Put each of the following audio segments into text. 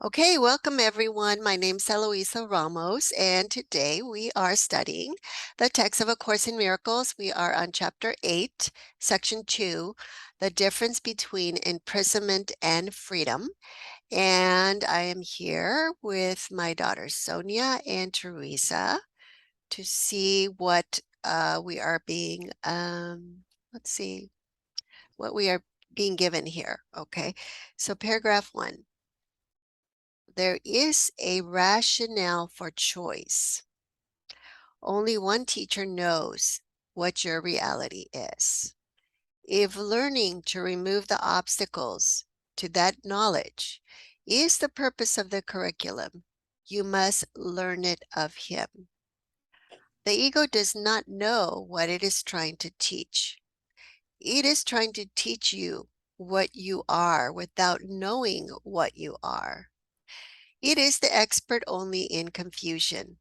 Okay, welcome everyone. My name's Eloisa Ramos, and today we are studying the text of A Course in Miracles. We are on Chapter 8, Section 2, the difference between imprisonment and freedom. And I am here with my daughters Sonia and Teresa to see what we are being, let's see, what we are being given here. Okay, so paragraph 1. There is a rationale for choice. Only one teacher knows what your reality is. If learning to remove the obstacles to that knowledge is the purpose of the curriculum, you must learn it of him. The ego does not know what it is trying to teach. It is trying to teach you what you are without knowing what you are. It is the expert only in confusion.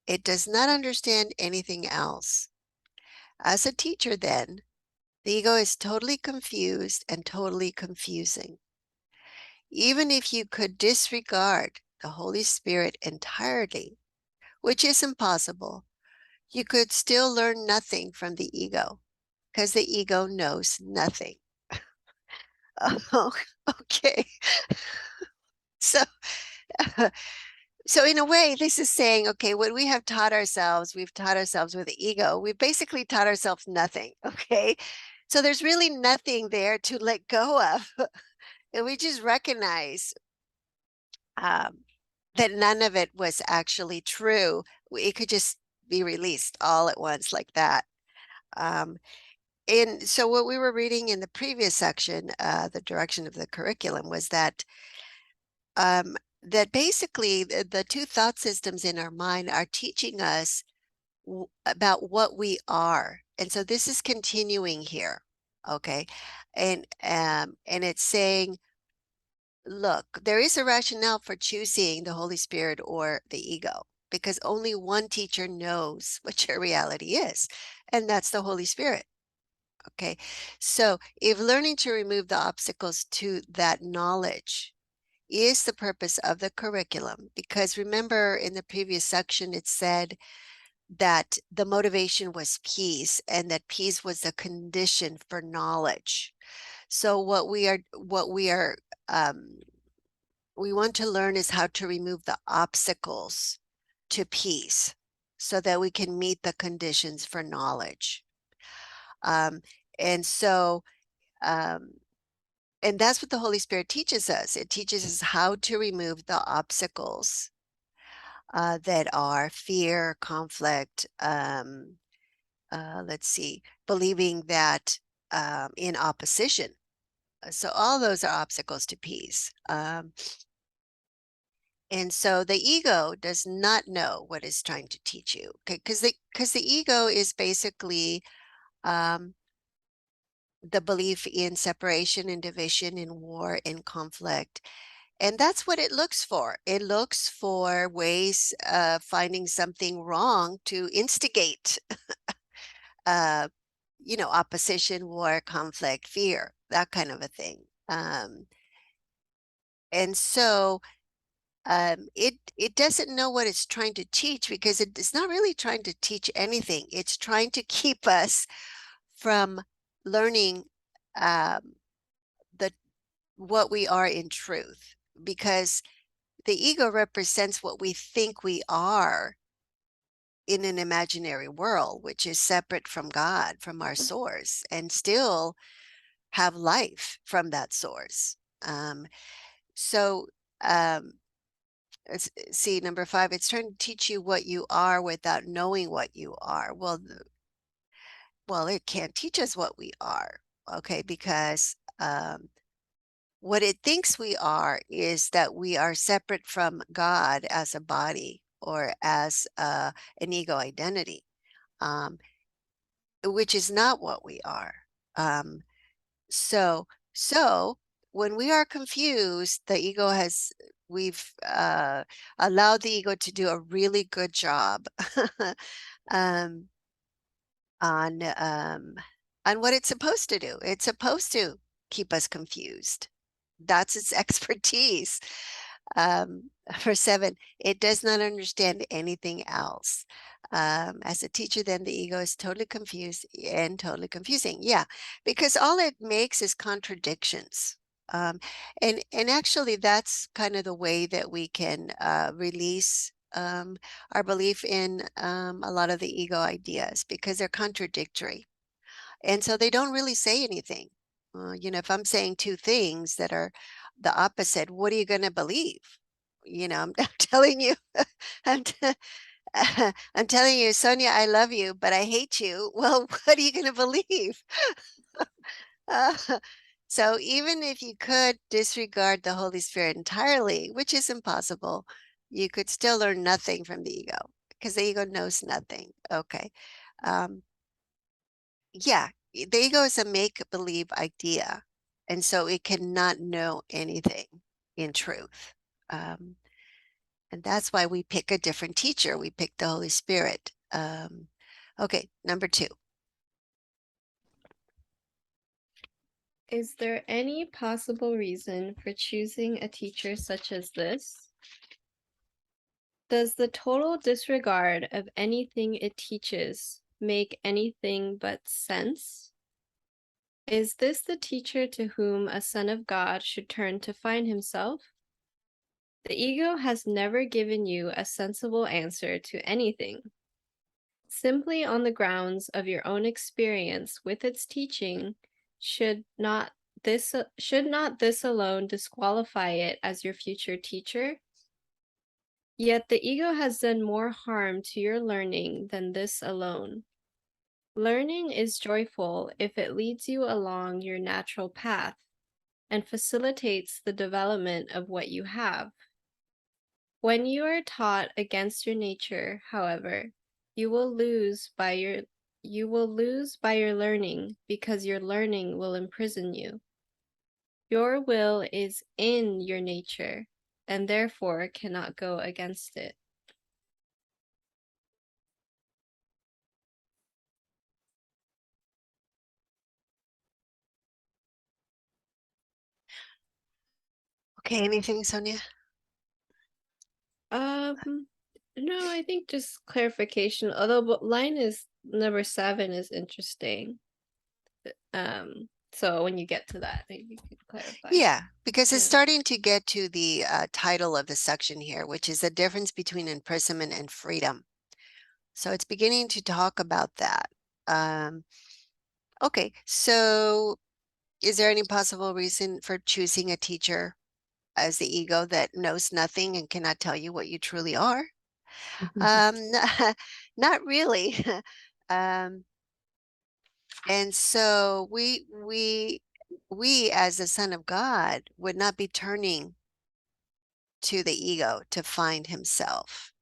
It does not understand anything else. As a teacher, then, the ego is totally confused and totally confusing. Even if you could disregard the Holy Spirit entirely, which is impossible, you could still learn nothing from the ego because the ego knows nothing. Oh, okay. So, so in a way, this is saying, okay, what we have taught ourselves, we've taught ourselves with the ego. We've basically taught ourselves nothing, okay? So there's really nothing there to let go of. And we just recognize that none of it was actually true. It could just be released all at once like that. And so what we were reading in the previous section, the direction of the curriculum, was that that basically the two thought systems in our mind are teaching us about what we are. And so this is continuing here, okay? And it's saying, look, there is a rationale for choosing the Holy Spirit or the ego, because only one teacher knows what your reality is, and that's the Holy Spirit. Okay, so if learning to remove the obstacles to that knowledge is the purpose of the curriculum, because remember in the previous section it said that the motivation was peace, and that peace was a condition for knowledge. So what we want to learn is how to remove the obstacles to peace so that we can meet the conditions for knowledge. And so and that's what the Holy Spirit teaches us. It teaches us how to remove the obstacles that are fear, conflict, let's see, believing that in opposition. So all those are obstacles to peace. And so the ego does not know what it's trying to teach you, okay? Because the ego is basically the belief in separation and division, in war, in conflict. And that's what it looks for. It looks for ways of finding something wrong to instigate, opposition, war, conflict, fear, that kind of a thing. And so it doesn't know what it's trying to teach, because it's not really trying to teach anything. It's trying to keep us from learning what we are in truth, because the ego represents what we think we are in an imaginary world, which is separate from God, from our source, and still have life from that source. So let's see, number 5, it's trying to teach you what you are without knowing what you are. Well, it can't teach us what we are, okay, because what it thinks we are is that we are separate from God as a body or as an ego identity, which is not what we are. So when we are confused, we've allowed the ego to do a really good job um, on what it's supposed to do. It's supposed to keep us confused. That's its expertise. Verse 7, it does not understand anything else. As a teacher, then the ego is totally confused and totally confusing. Yeah, because all it makes is contradictions. And actually, that's kind of the way that we can release our belief in a lot of the ego ideas, because they're contradictory. And so they don't really say anything. If I'm saying two things that are the opposite, what are you going to believe? I'm, I'm telling you, I'm, t- I'm telling you, Sonia, I love you, but I hate you. Well, what are you going to believe? Uh, so even if you could disregard the Holy Spirit entirely, which is impossible, you could still learn nothing from the ego, because the ego knows nothing. Okay. Um, yeah, the ego is a make-believe idea, and so it cannot know anything in truth. And that's why we pick a different teacher. We pick the Holy Spirit. Okay, number 2. Is there any possible reason for choosing a teacher such as this? Does the total disregard of anything it teaches make anything but sense? Is this the teacher to whom a son of God should turn to find himself? The ego has never given you a sensible answer to anything. Simply on the grounds of your own experience with its teaching, should not this alone disqualify it as your future teacher? Yet the ego has done more harm to your learning than this alone. Learning is joyful if it leads you along your natural path and facilitates the development of what you have. When you are taught against your nature, however, you will lose by your learning, because your learning will imprison you. Your will is in your nature and therefore cannot go against it. Okay, anything, Sonia? No, I think just clarification. Although line is number 7 is interesting. So when you get to that, maybe you can clarify. Yeah, because it's Yeah. starting to get to the title of the section here, which is the difference between imprisonment and freedom. So it's beginning to talk about that. Okay, so is there any possible reason for choosing a teacher as the ego that knows nothing and cannot tell you what you truly are? Not really. Um, and so we as the Son of God would not be turning to the ego to find himself.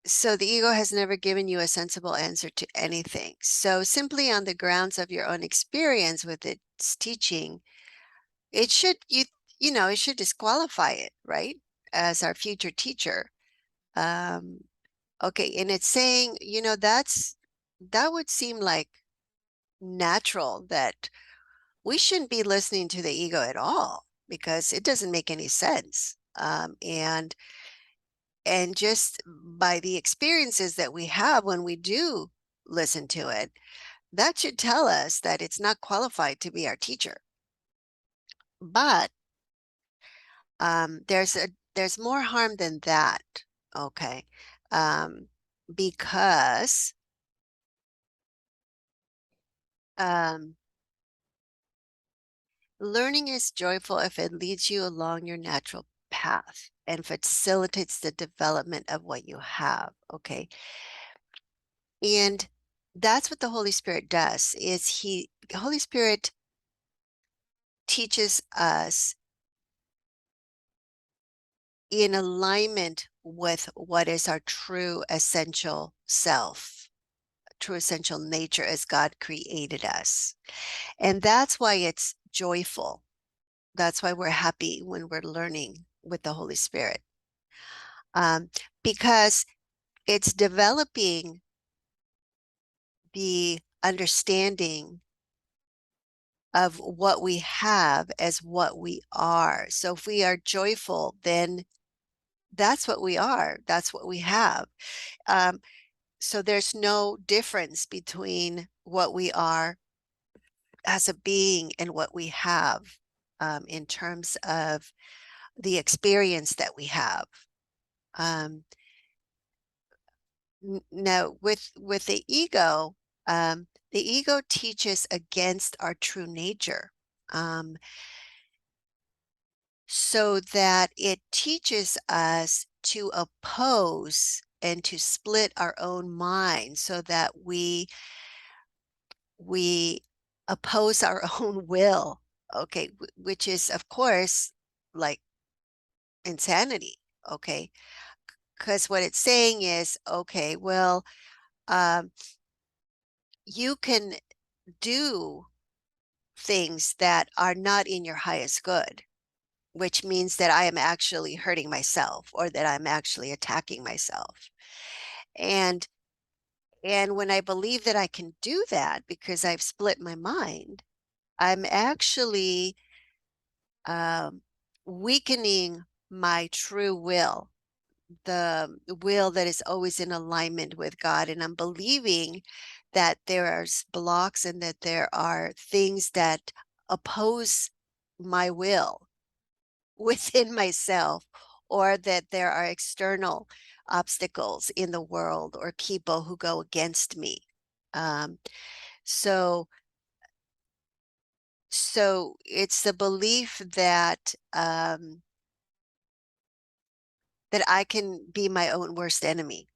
So the ego has never given you a sensible answer to anything. So simply on the grounds of your own experience with its teaching, it should it should disqualify it, right? As our future teacher. Um, okay, and it's saying, that would seem like natural, that we shouldn't be listening to the ego at all, because it doesn't make any sense. And just by the experiences that we have when we do listen to it, that should tell us that it's not qualified to be our teacher. But there's more harm than that, okay? Because um, learning is joyful if it leads you along your natural path and facilitates the development of what you have, okay? And that's what the Holy Spirit does, is the Holy Spirit teaches us in alignment with what is our true essential self, true essential nature as God created us. And that's why it's joyful. That's why we're happy when we're learning with the Holy Spirit, because it's developing the understanding of what we have as what we are. So if we are joyful, then that's what we are. That's what we have. So there's no difference between what we are as a being and what we have in terms of the experience that we have. Now, with the ego teaches against our true nature, so that it teaches us to oppose and to split our own mind, so that we oppose our own will. Okay, which is, of course, like insanity. Okay, because what it's saying is, okay, well, um, you can do things that are not in your highest good, which means that I am actually hurting myself, or that I'm actually attacking myself. And when I believe that I can do that because I've split my mind, I'm actually weakening my true will, the will that is always in alignment with God. And I'm believing that there are blocks and that there are things that oppose my will within myself, or that there are external obstacles in the world or people who go against me. Um, so so it's the belief that that I can be my own worst enemy,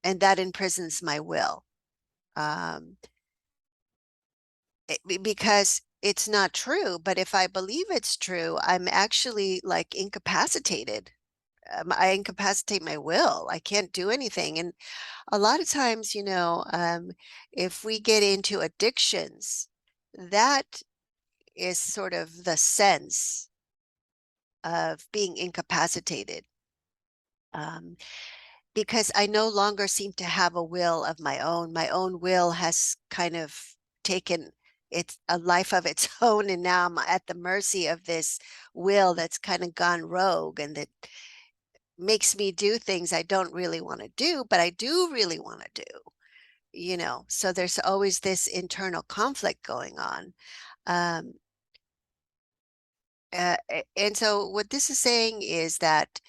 and that imprisons my will. Um, because it's not true, but if I believe it's true, I'm actually like incapacitated. I incapacitate my will. I can't do anything. And a lot of times, if we get into addictions, that is sort of the sense of being incapacitated. Um, because I no longer seem to have a will of my own. My own will has kind of taken it's a life of its own, and now I'm at the mercy of this will that's kind of gone rogue, and that makes me do things I don't really want to do, but I do really want to do. So there's always this internal conflict going on. Um, and so what this is saying is that,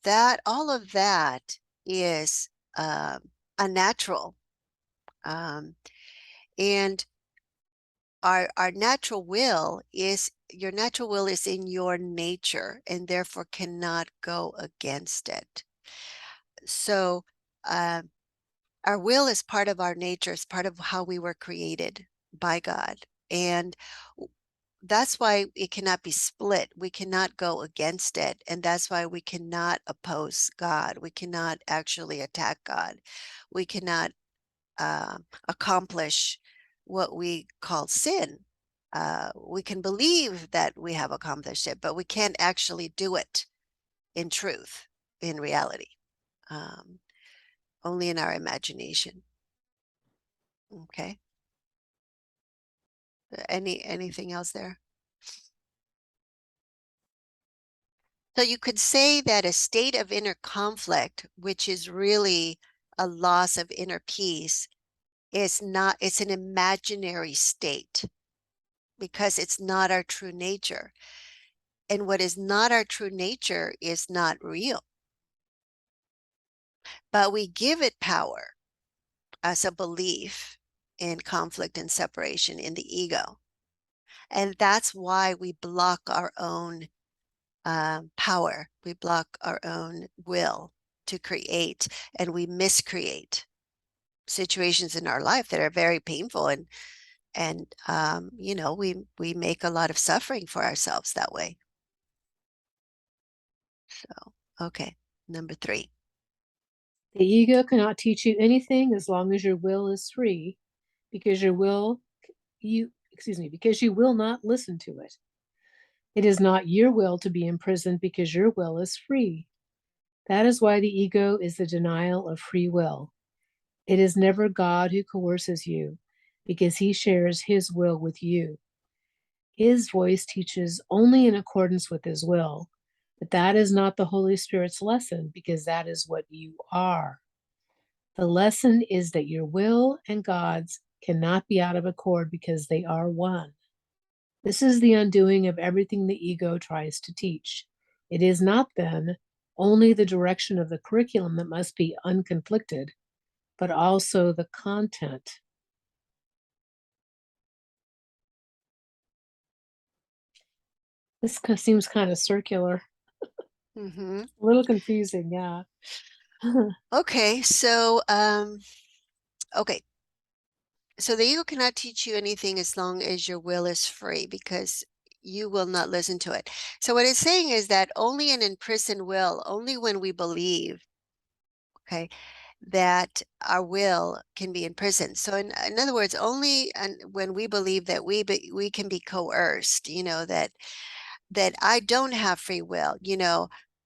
that all of that is unnatural. Um, and our natural will is your natural will is in your nature, and therefore cannot go against it. So our will is part of our nature, it's part of how we were created by God. And that's why it cannot be split. We cannot go against it. And that's why we cannot oppose God. We cannot actually attack God. We cannot accomplish what we call sin. We can believe that we have accomplished it, but we can't actually do it in truth, in reality, um, only in our imagination. Okay. Anything else there? So you could say that a state of inner conflict, which is really a loss of inner peace, it's an imaginary state, because it's not our true nature. And what is not our true nature is not real. But we give it power as a belief in conflict and separation in the ego. And that's why we block our own power. We block our own will to create, and we miscreate situations in our life that are very painful, and we make a lot of suffering for ourselves that way. So, okay, number 3. The ego cannot teach you anything as long as your will is free, because because you will not listen to it. It is not your will to be imprisoned because your will is free. That is why the ego is the denial of free will. It is never God who coerces you. because he shares his will with you. His voice teaches only in accordance with his will, but that is not the Holy Spirit's lesson because that is what you are. The lesson is that your will and God's cannot be out of accord because they are one. This is the undoing of everything the ego tries to teach. It is not, then, only the direction of the curriculum that must be unconflicted, but also the content. This seems kind of circular, Mm-hmm. a little confusing, yeah. Okay, so okay. So the ego cannot teach you anything as long as your will is free, because you will not listen to it. So what it's saying is that only an imprisoned will, only when we believe, okay, that our will can be imprisoned. So in other words, only when we believe that we can be coerced, that I don't have free will,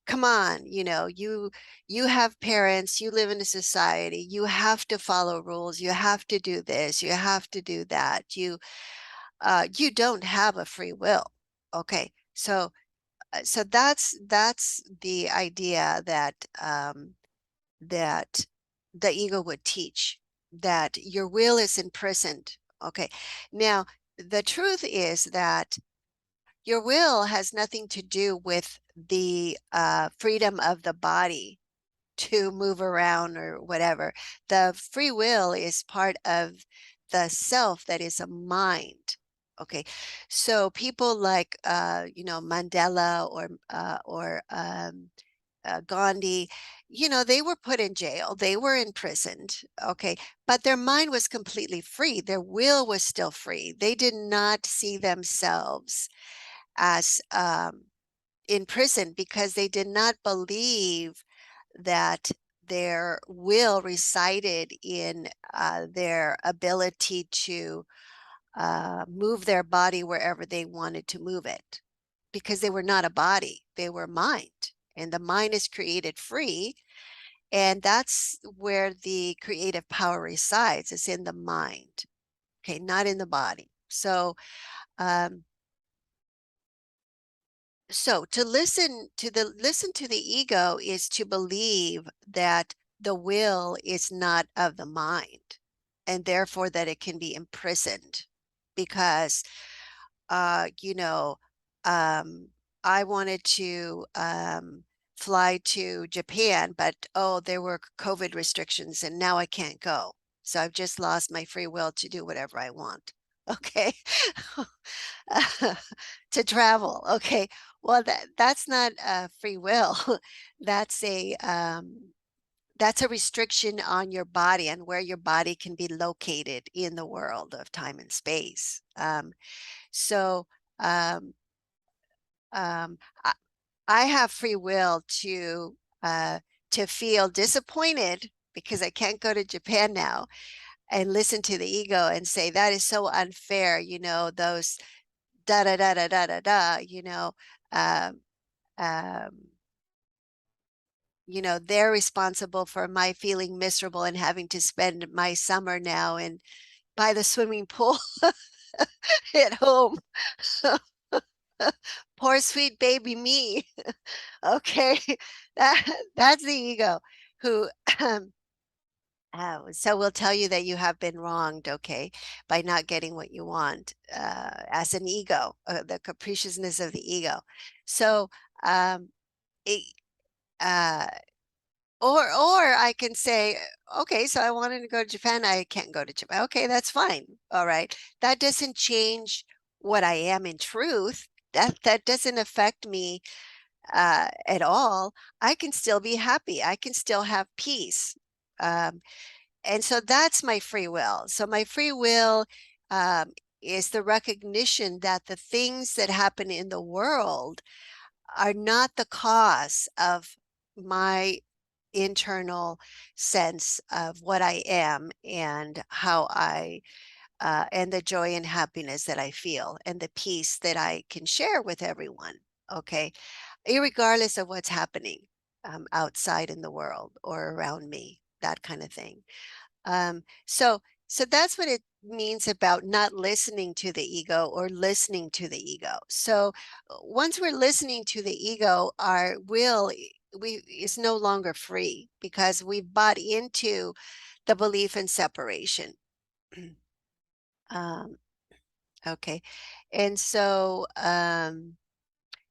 come on, you have parents, you live in a society, you have to follow rules, you have to do this, you have to do that. You don't have a free will. Okay. So that's the idea that the ego would teach, that your will is imprisoned. Okay. Now, the truth is that your will has nothing to do with the freedom of the body to move around or whatever. The free will is part of the self that is a mind. Okay, so people like Mandela or Gandhi, they were put in jail, they were imprisoned. Okay, but their mind was completely free. Their will was still free. They did not see themselves as in prison because they did not believe that their will resided in their ability to move their body wherever they wanted to move it, because they were not a body, they were mind, and the mind is created free, and that's where the creative power resides, is in the mind, okay, not in the body. Um, So to listen to the ego is to believe that the will is not of the mind, and therefore that it can be imprisoned, because uh you know um I wanted to fly to Japan, but there were COVID restrictions and now I can't go. So I've just lost my free will to do whatever I want. Okay. To travel. Okay. Well, that's not free will. That's a restriction on your body and where your body can be located in the world of time and space. So um, um, I, I have free will to feel disappointed because I can't go to Japan now, and listen to the ego and say that is so unfair. Those da da da da da da da. Um, um, they're responsible for my feeling miserable and having to spend my summer now and by the swimming pool at home. Poor sweet baby me. Okay, that's the ego who so we'll tell you that you have been wronged, okay, by not getting what you want, as an ego, the capriciousness of the ego. So, it, uh, or I can say, okay, so I wanted to go to Japan. I can't go to Japan. Okay, that's fine. All right. That doesn't change what I am in truth. That doesn't affect me at all. I can still be happy. I can still have peace. Um, and so that's my free will. So my free will is the recognition that the things that happen in the world are not the cause of my internal sense of what I am and how and the joy and happiness that I feel and the peace that I can share with everyone. Okay. Irregardless of what's happening outside in the world or around me, that kind of thing. So So that's what it means about not listening to the ego or listening to the ego. So once we're listening to the ego, our will is no longer free because we've bought into the belief in separation. Okay. And so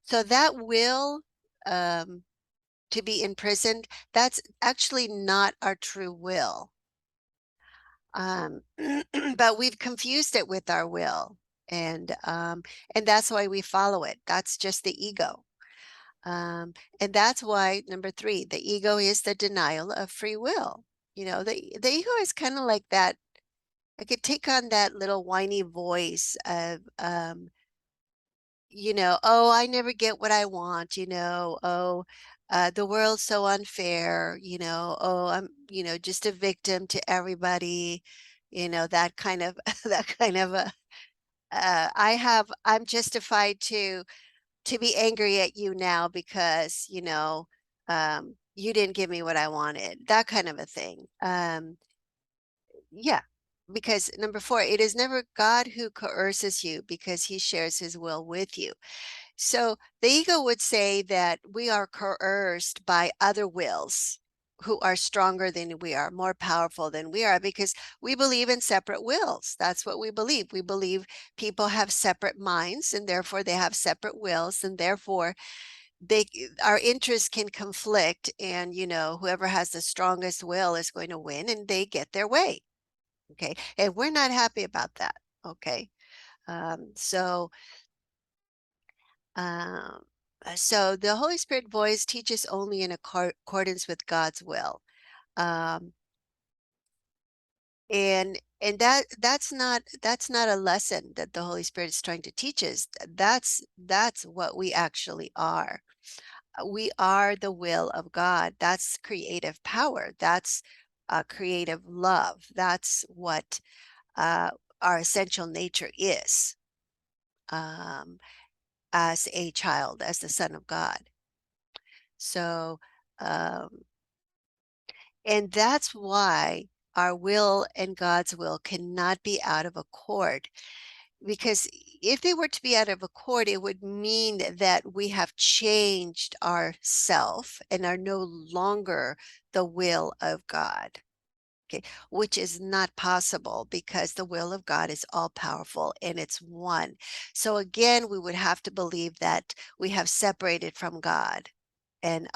so that will to be imprisoned, that's actually not our true will. But we've confused it with our will, and that's why we follow it. That's just the ego. And that's why, number 3, the ego is the denial of free will. You know, the ego is kind of like that. I could take on that little whiny voice of, you know, oh, I never get what I want, you know, oh, the world's so unfair, you know, oh, I'm, you know, just a victim to everybody, you know, that kind of, that kind of a, I'm justified to be angry at you now because, you know, you didn't give me what I wanted, that kind of a thing. Yeah, because number 4, it is never God who coerces you because he shares his will with you. So the ego would say that we are coerced by other wills who are stronger than we are, more powerful than we are, because we believe in separate wills. That's what we believe. We believe people have separate minds and therefore they have separate wills, and therefore our interests can conflict, and you know, whoever has the strongest will is going to win and they get their way. Okay. And we're not happy about that. Okay. So Um, so the Holy Spirit voice teaches only in accordance with God's will. Um, and that's not a lesson that the Holy Spirit is trying to teach us. That's what we actually are. We are the will of God. That's creative power. That's creative love. That's what uh, our essential nature is, um, as a child, as the Son of God. So, um, and that's why our will and God's will cannot be out of accord. Because if they were to be out of accord, it would mean that we have changed ourself and are no longer the will of God. Okay, which is not possible because the will of God is all powerful and it's one. So again, we would have to believe that we have separated from God and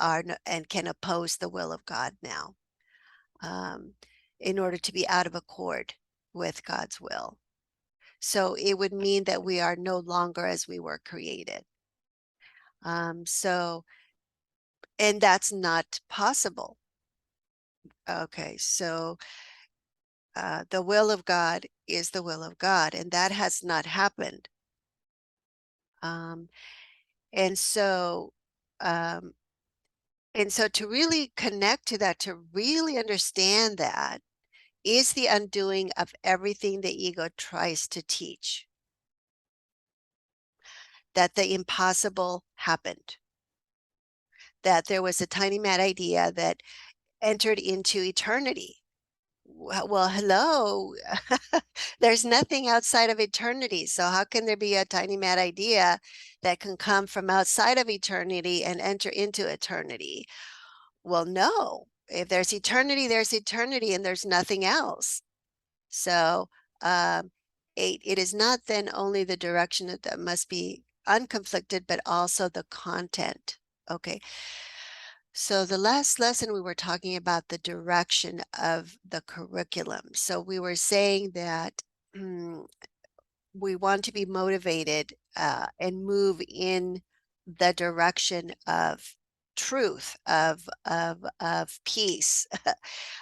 can oppose the will of God now, in order to be out of accord with God's will. So it would mean that we are no longer as we were created. So, and that's not possible. Okay, so the will of God is the will of God, and that has not happened. Um, and so, um, and so to really connect to that, to really understand that, is the undoing of everything the ego tries to teach. That the impossible happened. That there was a tiny mad idea that entered into eternity. Well, hello. There's nothing outside of eternity. So how can there be a tiny mad idea that can come from outside of eternity and enter into eternity? Well, no. If there's eternity, and there's nothing else. So, 8, it is not then only the direction that must be unconflicted, but also the content. Okay. So the last lesson we were talking about the direction of the curriculum. So we were saying that we want to be motivated and move in the direction of truth, of peace,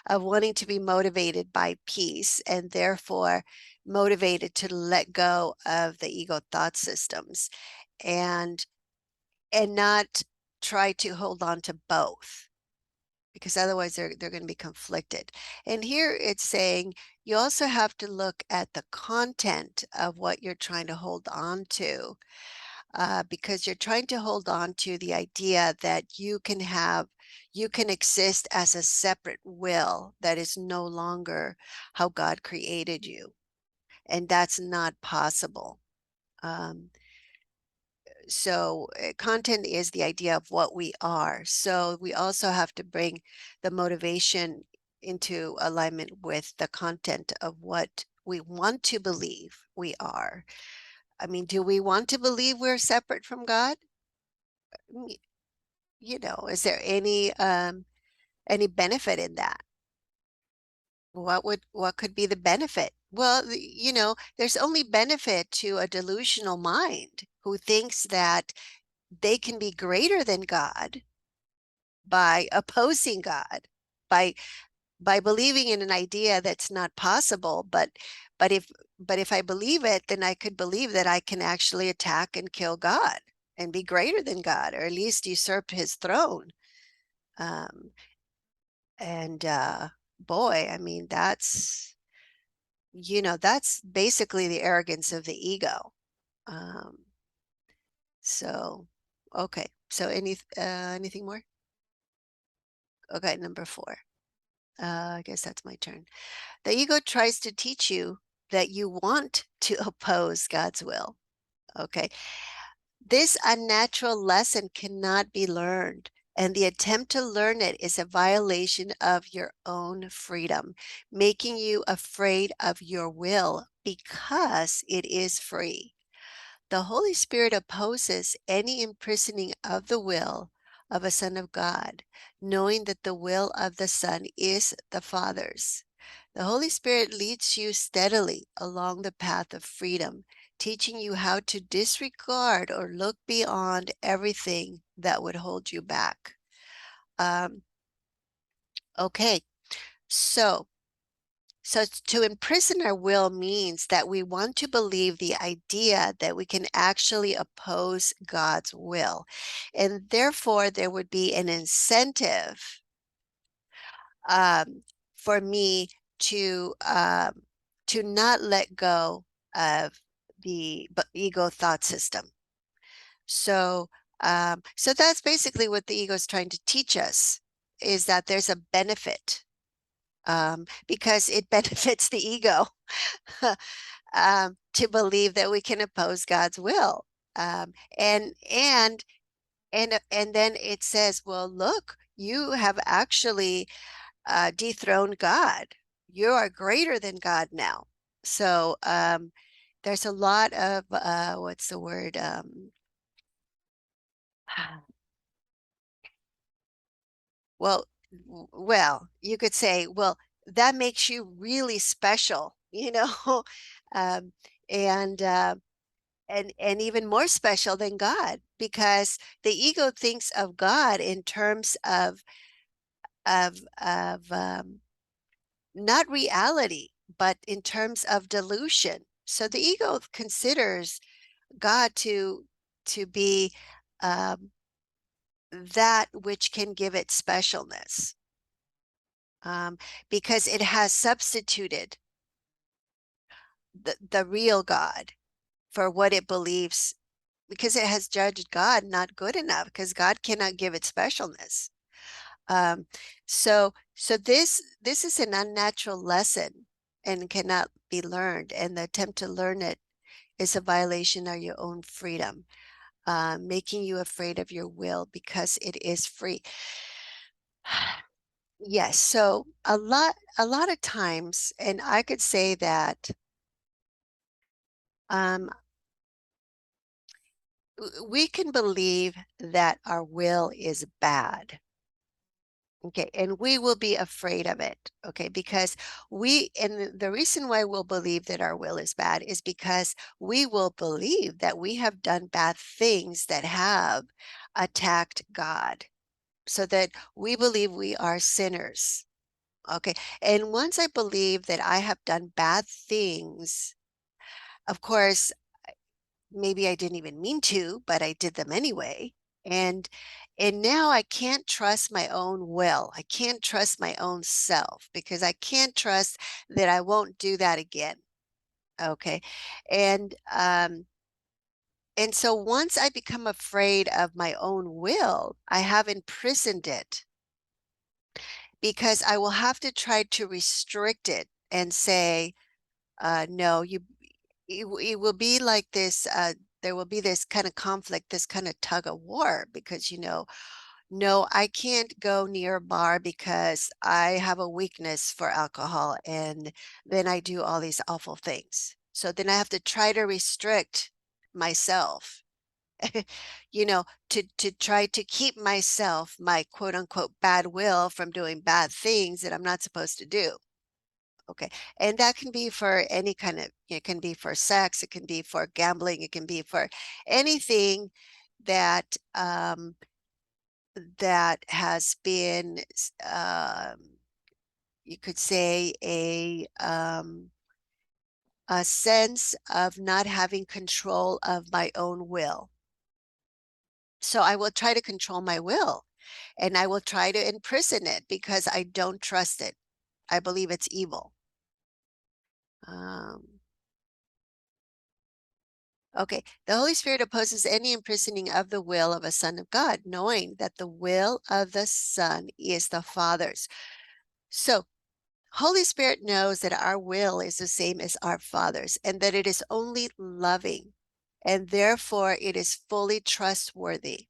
of wanting to be motivated by peace, and therefore motivated to let go of the ego thought systems and not try to hold on to both, because otherwise they're going to be conflicted. And here it's saying you also have to look at the content of what you're trying to hold on to, because you're trying to hold on to the idea that you can have You can exist as a separate will that is no longer how God created you. And that's not possible. So content is the idea of what we are. So we also have to bring the motivation into alignment with the content of what we want to believe we are. I mean, do we want to believe we're separate from God? You know, is there any benefit in that? What could be the benefit? Well, you know, there's only benefit to a delusional mind who thinks that they can be greater than God by opposing God, by believing in an idea that's not possible. But if I believe it, then I could believe that I can actually attack and kill God and be greater than God, or at least usurp his throne. Um, and boy, I mean, that's, you know, that's basically the arrogance of the ego. Um, so, okay. So anything more? Okay, number 4. I guess that's my turn. The ego tries to teach you that you want to oppose God's will. Okay. This unnatural lesson cannot be learned, and the attempt to learn it is a violation of your own freedom, making you afraid of your will because it is free. The Holy Spirit opposes any imprisoning of the will of a son of God, knowing that the will of the Son is the Father's. The Holy Spirit leads you steadily along the path of freedom, teaching you how to disregard or look beyond everything that would hold you back. Okay, so to imprison our will means that we want to believe the idea that we can actually oppose God's will. And therefore, there would be an incentive for me to not let go of the ego thought system. So, so that's basically what the ego is trying to teach us, is that there's a benefit because it benefits the ego to believe that we can oppose God's will. And then it says, well, look, you have actually dethroned God. You are greater than God now. So there's a lot of what's the word? Well, you could say, well, that makes you really special, you know, um, and even more special than God, because the ego thinks of God in terms of not reality, but in terms of delusion. So the ego considers God to be that which can give it specialness, because it has substituted the real God for what it believes, because it has judged God not good enough, because God cannot give it specialness. So this is an unnatural lesson and cannot be learned, and the attempt to learn it is a violation of your own freedom, making you afraid of your will because it is free. Yes, so a lot of times, and I could say that we can believe that our will is bad. Okay, and we will be afraid of it, okay, because and the reason why we'll believe that our will is bad is because we will believe that we have done bad things that have attacked God, so that we believe we are sinners, okay? And once I believe that I have done bad things, of course, maybe I didn't even mean to, but I did them anyway. And now I can't trust my own will. I can't trust my own self, because I can't trust that I won't do that again. Okay. And so once I become afraid of my own will, I have imprisoned it. because I will have to try to restrict it and say, no, it will be like this, there will be this kind of conflict, this kind of tug of war, because, no, I can't go near a bar because I have a weakness for alcohol, and then I do all these awful things. So then I have to try to restrict myself, to try to keep myself, my quote unquote bad will, from doing bad things that I'm not supposed to do. Okay. And that can be for any kind of, it can be for sex, it can be for gambling, it can be for anything that that has been you could say a sense of not having control of my own will. So I will try to control my will, and I will try to imprison it because I don't trust it. I believe it's evil. Okay, the Holy Spirit opposes any imprisoning of the will of a son of God, knowing that the will of the Son is the Father's. So, Holy Spirit knows that our will is the same as our Father's, and that it is only loving, and therefore it is fully trustworthy.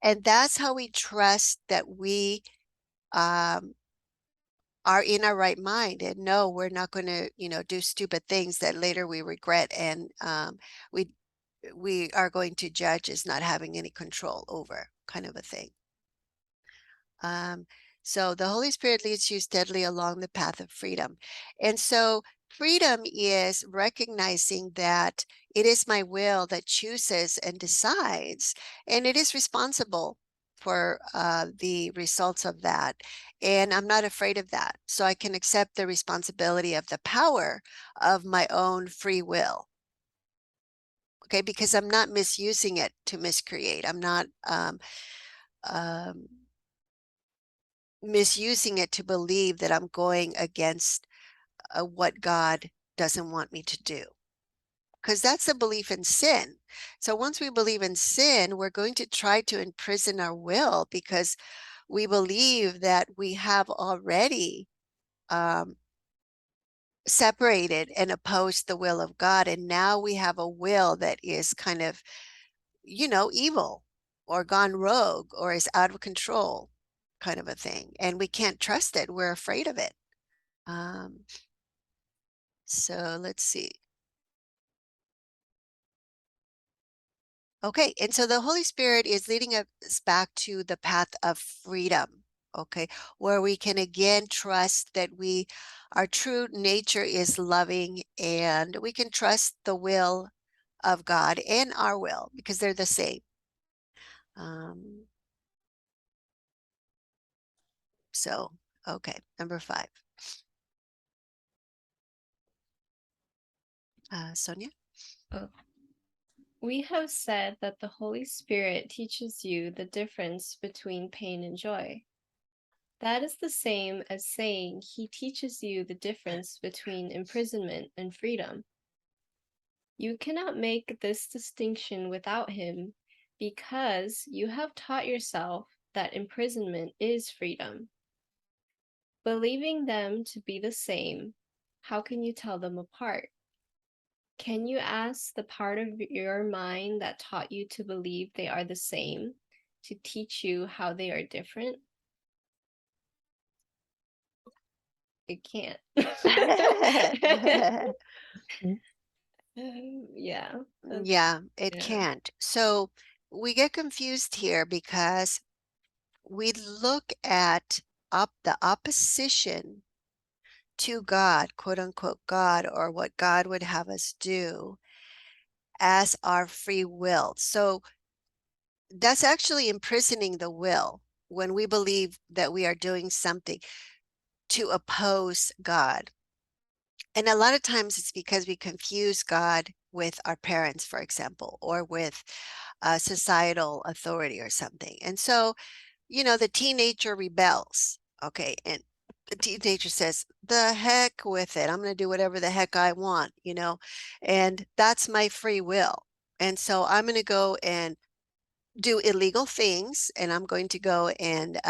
And that's how we trust that we are in our right mind, and no, we're not going to, do stupid things that later we regret, and we we are going to judge as not having any control over, kind of a thing. So the Holy Spirit leads you steadily along the path of freedom. And so freedom is recognizing that it is my will that chooses and decides, and it is responsible for the results of that. And I'm not afraid of that. So I can accept the responsibility of the power of my own free will. Okay, because I'm not misusing it to miscreate. I'm not misusing it to believe that I'm going against what God doesn't want me to do. Because that's a belief in sin. So once we believe in sin, we're going to try to imprison our will because we believe that we have already separated and opposed the will of God. And now we have a will that is kind of, evil or gone rogue or is out of control, kind of a thing. And we can't trust it. We're afraid of it. So let's see. Okay, and so the Holy Spirit is leading us back to the path of freedom, okay, where we can again trust that our true nature is loving, and we can trust the will of God and our will because they're the same. So, okay, number 5. Sonia? Oh. We have said that the Holy Spirit teaches you the difference between pain and joy. That is the same as saying he teaches you the difference between imprisonment and freedom. You cannot make this distinction without him because you have taught yourself that imprisonment is freedom. Believing them to be the same, how can you tell them apart? Can you ask the part of your mind that taught you to believe they are the same to teach you how they are different? It can't. Yeah. Yeah, it Yeah. can't. So we get confused here because we look at the opposition to God, quote unquote God, or what God would have us do as our free will. So that's actually imprisoning the will when we believe that we are doing something to oppose God. And a lot of times it's because we confuse God with our parents, for example, or with societal authority or something. And so, the teenager rebels. Okay. And the teenager says, the heck with it. I'm going to do whatever the heck I want, and that's my free will. And so I'm going to go and do illegal things, and I'm going to go and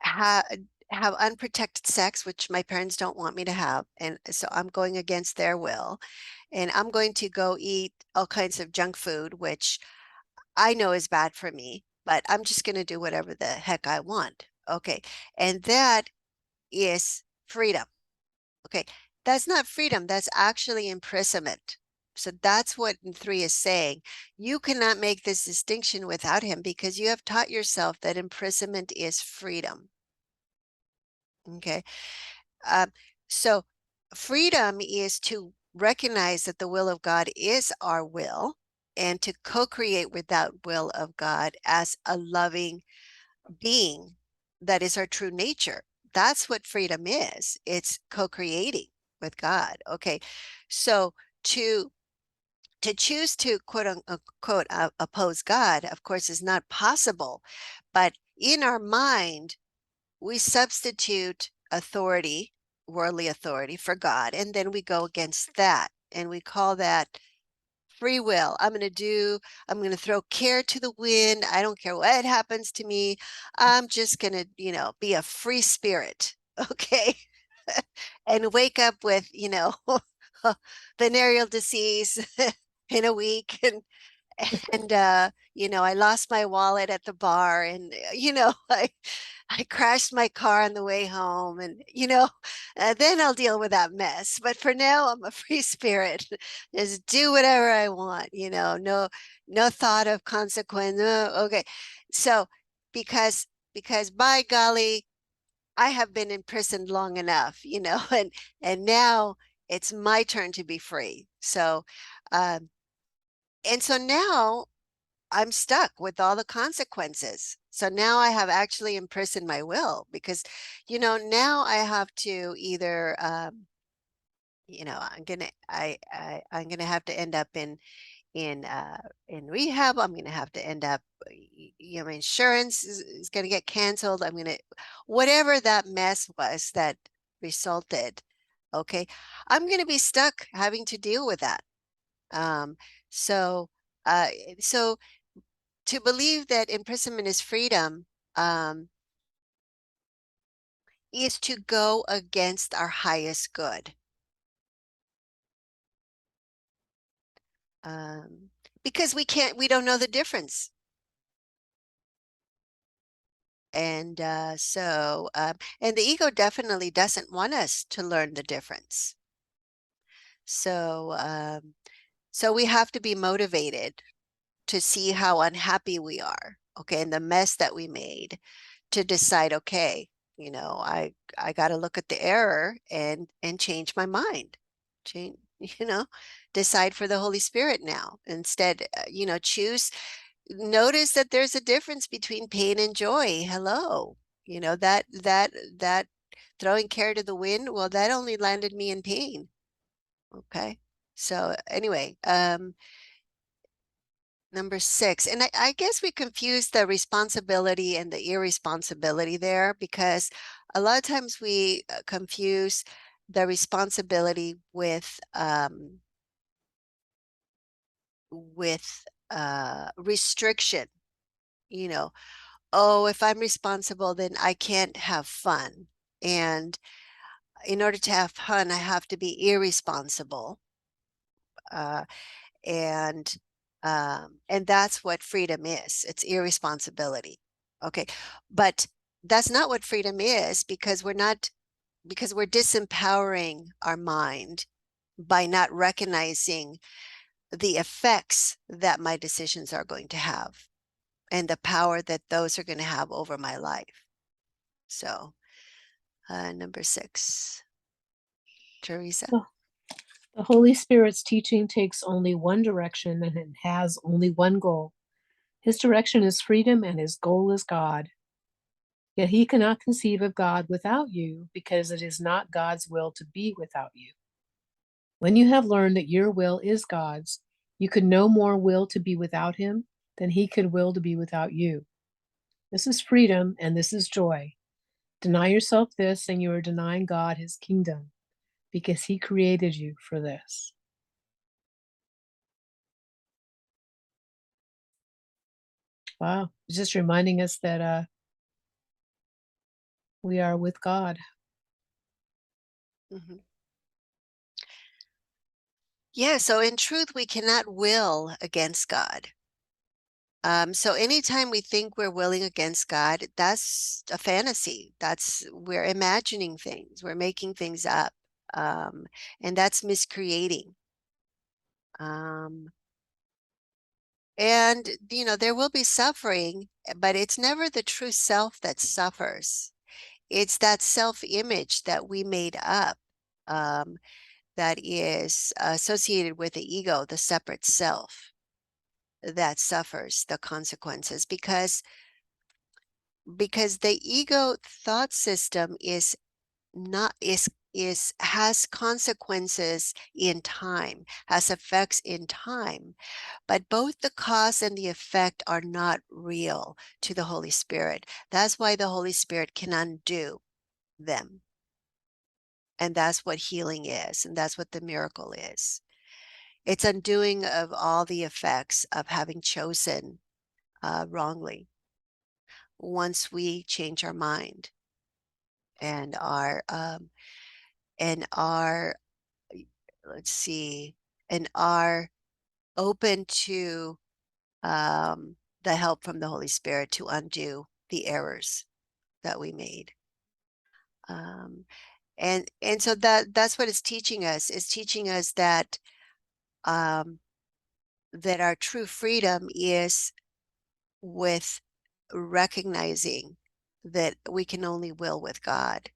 have unprotected sex, which my parents don't want me to have, and so I'm going against their will, and I'm going to go eat all kinds of junk food, which I know is bad for me, but I'm just going to do whatever the heck I want. Okay. And that is freedom. Okay. That's not freedom. That's actually imprisonment. So that's what 3 is saying. You cannot make this distinction without him because you have taught yourself that imprisonment is freedom. Okay. So freedom is to recognize that the will of God is our will and to co-create with that will of God as a loving being that is our true nature. That's what freedom is. It's co-creating with God. Okay. So to choose to quote unquote oppose God, of course, is not possible. But in our mind, we substitute authority, worldly authority, for God, and then we go against that, and we call that free will. I'm going to throw care to the wind. I don't care what happens to me. I'm just going to, be a free spirit. Okay. And wake up with, venereal disease in a week and I lost my wallet at the bar and I crashed my car on the way home and then I'll deal with that mess, but for now I'm a free spirit. Just do whatever I want, no thought of consequence. Okay. So because by golly, I have been imprisoned long enough, and now it's my turn to be free. So and so now I'm stuck with all the consequences. So now I have actually imprisoned my will because, now I have to either, I'm gonna have to end up in rehab. I'm gonna have to end up, my insurance is gonna get canceled. Whatever that mess was that resulted. Okay, I'm gonna be stuck having to deal with that. Um, so, uh, so to believe that imprisonment is freedom is to go against our highest good. Because we don't know the difference. And and the ego definitely doesn't want us to learn the difference. So we have to be motivated to see how unhappy we are, okay, and the mess that we made, to decide, okay, I got to look at the error and change my mind, change, decide for the Holy Spirit now. Instead, notice that there's a difference between pain and joy. Hello, that throwing care to the wind, well, that only landed me in pain. Okay. So anyway, number 6, and I guess we confuse the responsibility and the irresponsibility there because a lot of times we confuse the responsibility with restriction. Oh, if I'm responsible, then I can't have fun. And in order to have fun, I have to be irresponsible. Uh, and that's what freedom is. It's irresponsibility. Okay, but that's not what freedom is because we're disempowering our mind by not recognizing the effects that my decisions are going to have and the power that those are going to have over my life. So number 6, Teresa. The Holy Spirit's teaching takes only one direction and it has only one goal. His direction is freedom and his goal is God. Yet he cannot conceive of God without you because it is not God's will to be without you. When you have learned that your will is God's, you could no more will to be without him than he could will to be without you. This is freedom and this is joy. Deny yourself this and you are denying God his kingdom because he created you for this. Wow. It's just reminding us that we are with God. Mhm. Yeah, so in truth, we cannot will against God. So anytime we think we're willing against God, that's a fantasy. We're imagining things, we're making things up, and that's miscreating. And, there will be suffering, but it's never the true self that suffers. It's that self-image that we made up, that is associated with the ego, the separate self, that suffers the consequences because the ego thought system is not is has consequences in time, has effects in time, but both the cause and the effect are not real to the Holy Spirit. That's why the Holy Spirit can undo them. And that's what healing is, and that's what the miracle is. It's undoing of all the effects of having chosen wrongly once we change our mind and are let's see, and are open to the help from the Holy Spirit to undo the errors that we made. And so that's what it's teaching us. It's teaching us that that our true freedom is with recognizing that we can only will with God.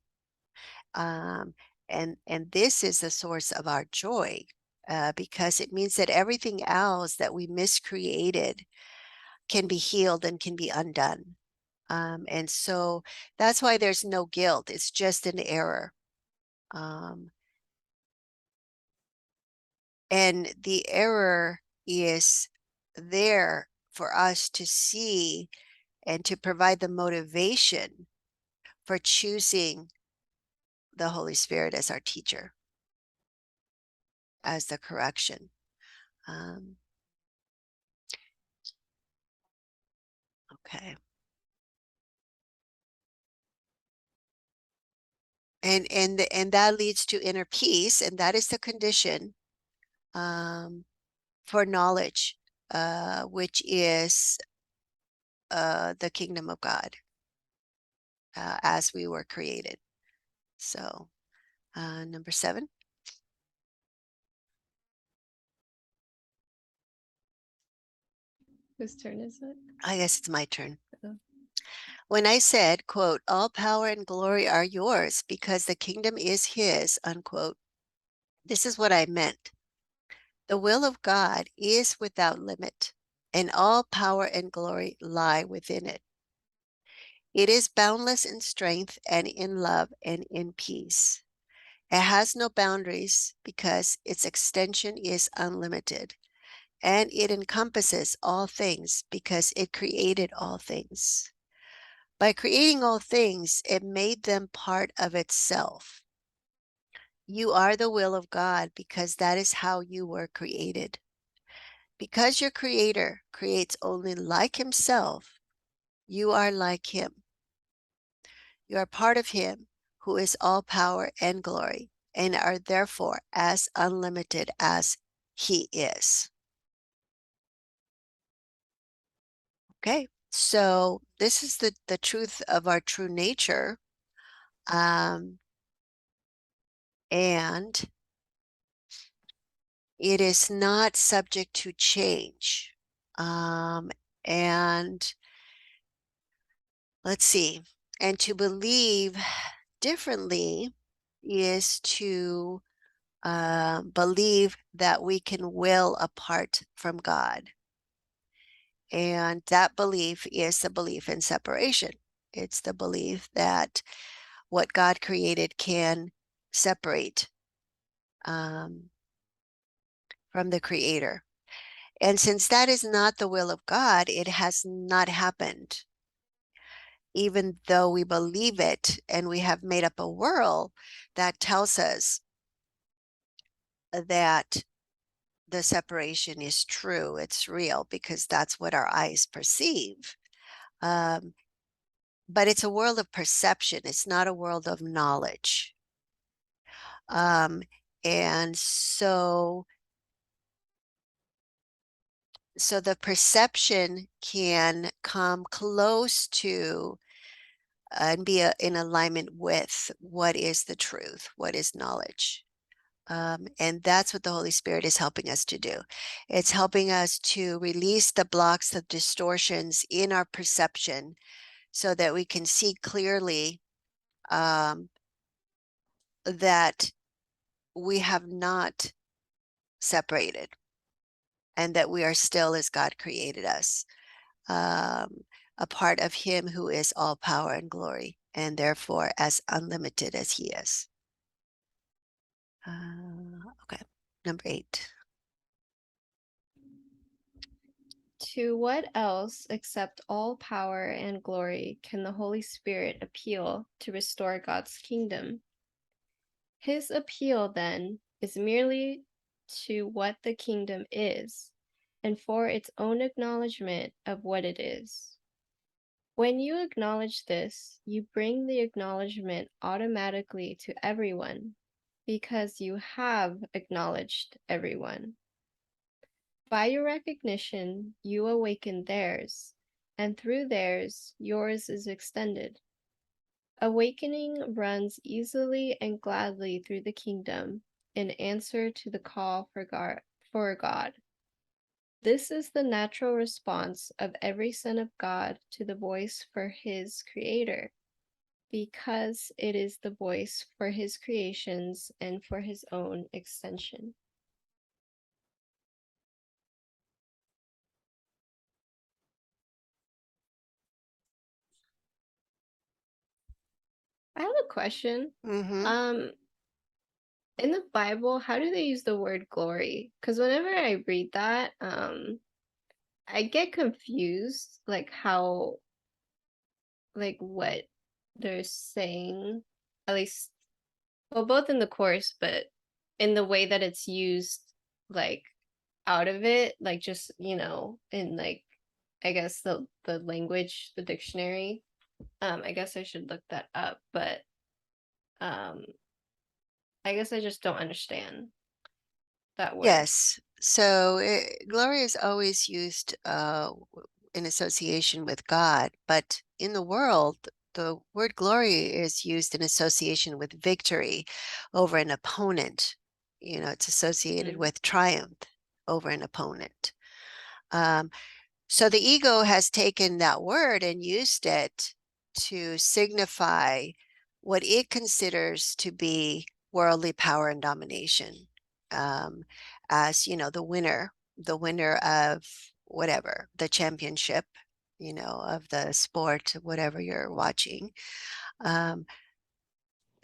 And this is the source of our joy, because it means that everything else that we miscreated can be healed and can be undone. And so that's why there's no guilt. It's just an error. And the error is there for us to see and to provide the motivation for choosing the Holy Spirit as our teacher, as the correction. Okay. And that leads to inner peace, and that is the condition for knowledge, which is the kingdom of God, as we were created. So, number 7. Whose turn is it? I guess it's my turn. Oh. When I said, quote, all power and glory are yours because the kingdom is his, unquote, this is what I meant. The will of God is without limit, and all power and glory lie within it. It is boundless in strength and in love and in peace. It has no boundaries because its extension is unlimited, and it encompasses all things because it created all things. By creating all things, it made them part of itself. You are the will of God because that is how you were created. Because your Creator creates only like himself, you are like him. You are part of him who is all power and glory, and are therefore as unlimited as he is. Okay, so this is the truth of our true nature. And it is not subject to change. And let's see, and to believe differently is to believe that we can will apart from God. And that belief is the belief in separation. It's the belief that what God created can separate from the Creator. And since that is not the will of God, it has not happened. Even though we believe it and we have made up a world that tells us that the separation is true, it's real, because that's what our eyes perceive. but it's a world of perception. It's not a world of knowledge. And so the perception can come close to and be in alignment with what is the truth, what is knowledge. And that's what the Holy Spirit is helping us to do. It's helping us to release the blocks, the distortions in our perception so that we can see clearly that we have not separated and that we are still as God created us, a part of Him who is all power and glory, and therefore as unlimited as He is. Okay, number 8. To what else except all power and glory can the Holy Spirit appeal to restore God's kingdom? His appeal, then, is merely to what the kingdom is, and for its own acknowledgement of what it is. When you acknowledge this, you bring the acknowledgement automatically to everyone, because you have acknowledged everyone. By your recognition, you awaken theirs, and through theirs, yours is extended. Awakening runs easily and gladly through the kingdom in answer to the call for God. This is the natural response of every son of God to the voice for his creator, because it is the voice for his creations and for his own extension. I have a question. Mm-hmm. In the Bible, how do they use the word glory? Because whenever I read that, I get confused, like how, like what they're saying, at least, well, both in the course, but in the way that it's used, like out of it, like just, in like, I guess the language, the dictionary. I guess I should look that up, but um, I guess I just don't understand that word. Yes. So glory is always used in association with God, but in the world, the word glory is used in association with victory over an opponent. It's associated Mm. with triumph over an opponent. So the ego has taken that word and used it to signify what it considers to be worldly power and domination, as the winner of whatever, the championship, of the sport, whatever you're watching.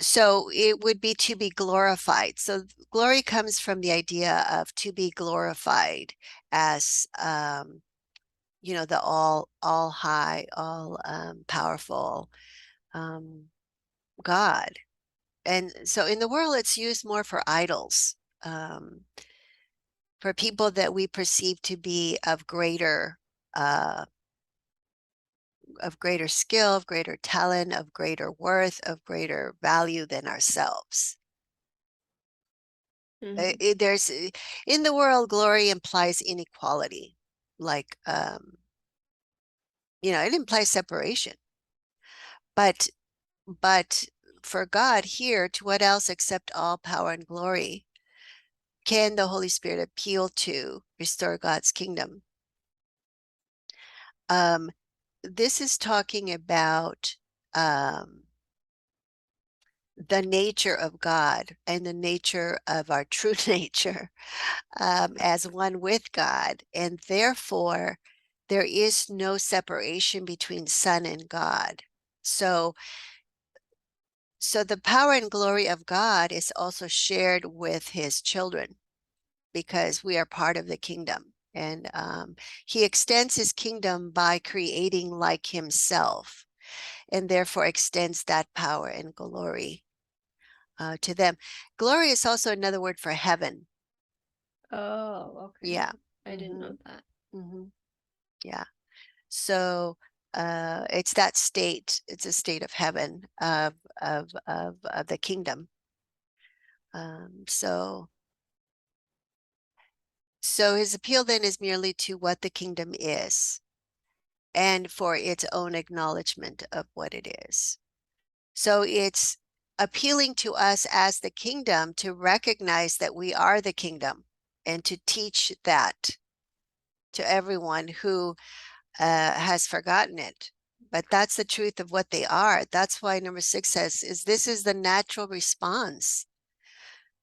So it would be to be glorified. So glory comes from the idea of to be glorified as the all high, all powerful God. And so in the world, it's used more for idols, for people that we perceive to be uh, of greater skill, of greater talent, of greater worth, of greater value than ourselves. Mhm. There's in the world, glory implies inequality, like it implies separation. But for God here, to what else except all power and glory can the Holy Spirit appeal to restore God's kingdom? This is talking about the nature of God and the nature of our true nature as one with God. And therefore, there is no separation between Son and God. So the power and glory of God is also shared with his children because we are part of the kingdom. And he extends his kingdom by creating like himself and therefore extends that power and glory to them. Glory is also another word for heaven. Oh, okay. Yeah. I didn't know that. Mm-hmm. Yeah. So it's that state. It's a state of heaven, of the kingdom. So his appeal then is merely to what the kingdom is, and for its own acknowledgement of what it is. So it's appealing to us as the kingdom to recognize that we are the kingdom, and to teach that to everyone who has forgotten it. But that's the truth of what they are. That's why number 6 says, this is the natural response.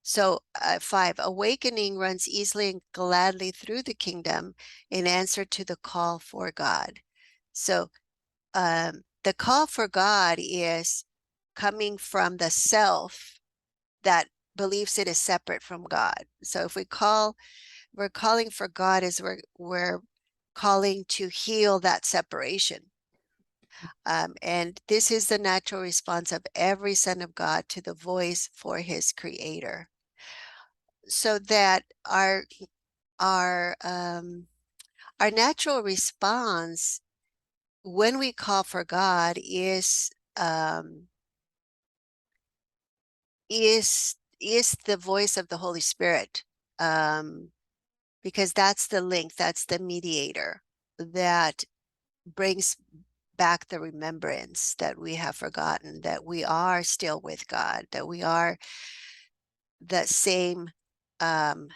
So 5, awakening runs easily and gladly through the kingdom in answer to the call for God. So the call for God is coming from the self that believes it is separate from God. So if we're calling for God as we're calling to heal that separation. And this is the natural response of every son of God to the voice for his creator. So that our natural response when we call for God is the voice of the Holy Spirit, because that's the link, that's the mediator that brings back the remembrance that we have forgotten, that we are still with God, that we are that same the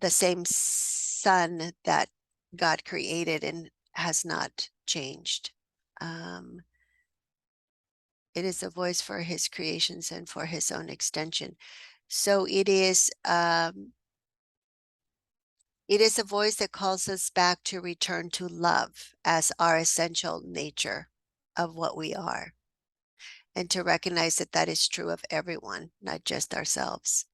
same sun that God created and has not changed. It is a voice for his creations and for his own extension. So it is a voice that calls us back to return to love as our essential nature of what we are, and to recognize that that is true of everyone, not just ourselves.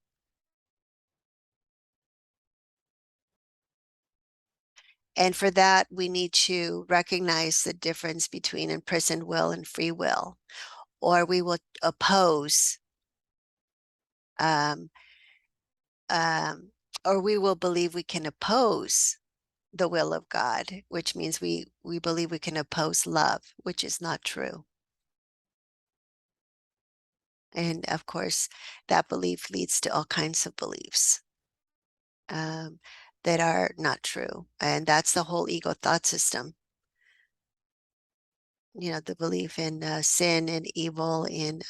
And for that, we need to recognize the difference between imprisoned will and free will, or we will oppose, or we will believe we can oppose the will of God, which means we believe we can oppose love, which is not true. And of course, that belief leads to all kinds of beliefs that are not true. And that's the whole ego thought system. You know, the belief in sin and evil, in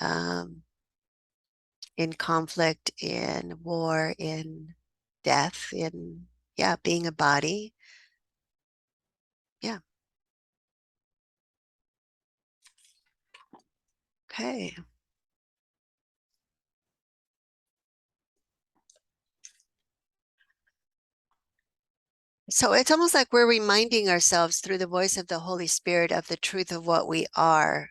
conflict, in war, in death, in, yeah, being a body. Yeah. Okay. So it's almost like we're reminding ourselves through the voice of the Holy Spirit of the truth of what we are,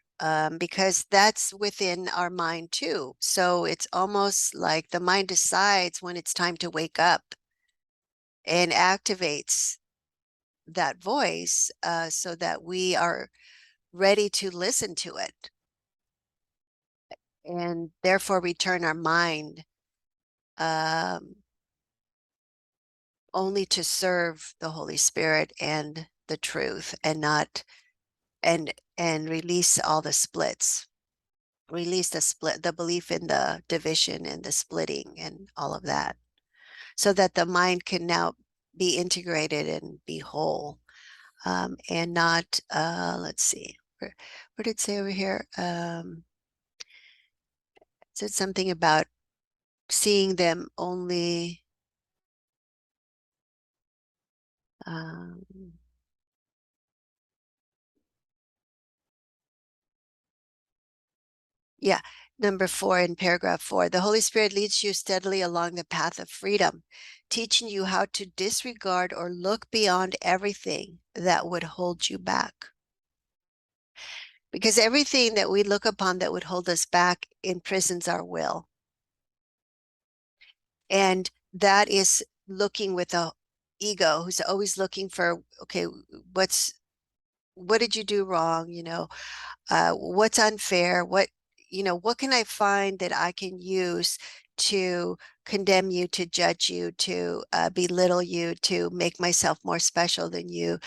because that's within our mind too. So it's almost like the mind decides when it's time to wake up and activates that voice so that we are ready to listen to it, and therefore return our mind only to serve the Holy Spirit and the truth, and not and release all the splits, release the belief in the division and the splitting and all of that, so that the mind can now be integrated and be whole, and not let's see, where did it say over here? It said something about seeing them only yeah, number 4 in paragraph 4, the Holy Spirit leads you steadily along the path of freedom, teaching you how to disregard or look beyond everything that would hold you back. Because everything that we look upon that would hold us back imprisons our will. And that is looking with a ego who's always looking for, okay, what did you do wrong? You know, what's unfair? What can I find that I can use to condemn you, to judge you, to belittle you, to make myself more special than you,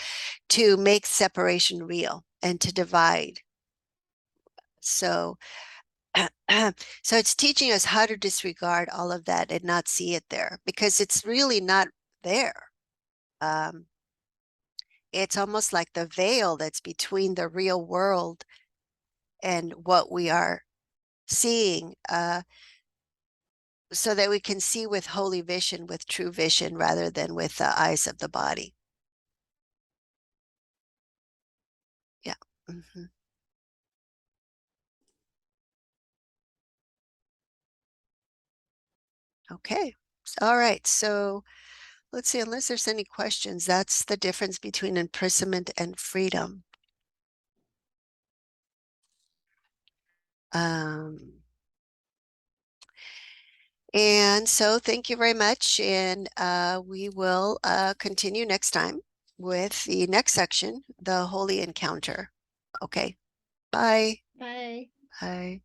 to make separation real and to divide. So, so it's teaching us how to disregard all of that and not see it there, because it's really not there. It's almost like the veil that's between the real world and what we are seeing, so that we can see with holy vision, with true vision, rather than with the eyes of the body. Yeah. Mm-hmm. Okay. All right. So let's see, unless there's any questions, that's the difference between imprisonment and freedom. And so thank you very much. And we will continue next time with the next section, the Holy Encounter. Okay. Bye. Bye. Bye.